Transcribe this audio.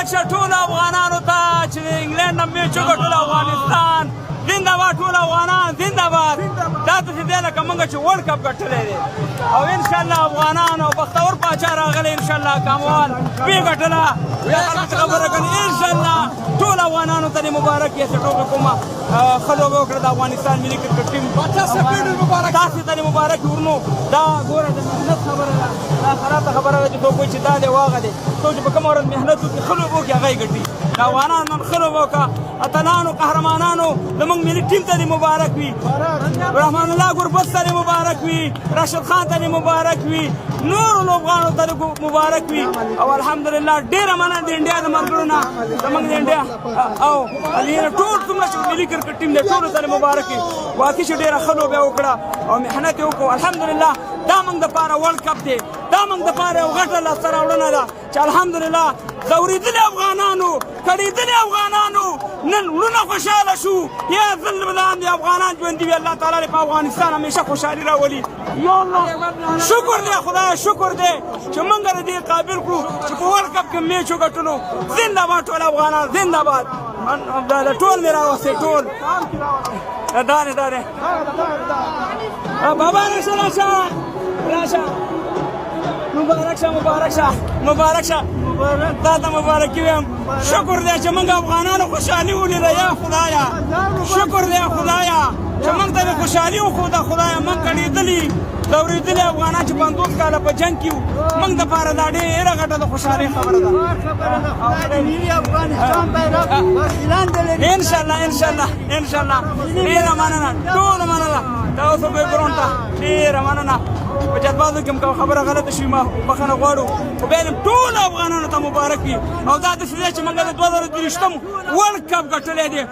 مبارک شه ټول افغانانو ته چې د انګلینډ نه میچ وګټل افغانستان زنده باد ټول افغانان زنده باد دا ته چې دی لکه موږ چې ورلډ کپ ګټلی دی او انشاءالله افغانان او بختور پاچا راغلی انشاءالله کاموال ویې ګټله بیا خلک خبره کوي انشاءالله ټول افغانانو ته دې مبارک یې چې ټوکه کومه ښه لوبه وکړه د افغانستان ملي کرکټ ټیم تاسې ته دې مبارک ورنو دا ګوره د محنت خبره ده دا خرابه خبره ده چې څوک وایي چې دا دی واغه دی څوک چې په کومه ورځ محنت وکړي ښه لوبه وکړي هغه یې ګټي د افغانانو نن ښه لوبه وکړه اتلانو قهرمانانو زموږ ملي ټیم ته دې مبارک وي رحمان الله ګربز ته دې مبارک وي راشد خان ته دې مبارک وي نورو لوبغاړو ته دې مبارک وي او الحمدلله ډېره مننه د انډیا د ملګرو نه زموږ د انډیا او ټول څومره چې ملي کرکټ ټیم دی ټولو ته دې مبارک وي واقعي چې ډېره ښه لوبه وکړه او محنت یې وکړو الحمدلله دا موږ دپاره ورلډ کپ دی دا موږ دپاره یو غټه لاسته راوړنه ده چې الحمدلله ځورېدلي افغانانو کړېدلي افغانانو نن وروڼه خوشحاله شو یا ځل لاندې افغانان ژوندي وي الله تعالی دې په افغانستان همیشه خوشحالي راولي یا الله شکر دی خدایه شکر دی چې موږ د دې قابل کړو چې په ورلډ کپ کې میچ وګټلو زنده باد ټول افغانان زنده باد ټول مې راوستې ټول دارې بابا راشه مبارک شه تا ته مبارک ویم شکر دی چې موږ افغانانو خوشحالي ولیده یا خدایه شکر دی خدایه چې موږ ته دې خوشحالي وښوده خدایه موږ کړېدلي ځورېدلي افغانان چې 50 کاله په جنګ کې وو موږ دپاره دا ډېره غټه د خوشحالۍ خبره ده انشاءالله ډېره مننه ټوله مننه تاسو به ګراوند ته ډېره مننه په جذباتو کې کوم خبره غلطه شوي ما بخښنه غواړو خو بیا ټولو افغانانو ته مبارک وي او دا داسې دی چې موږ د 2023 ورلډ کپ ګټلی دی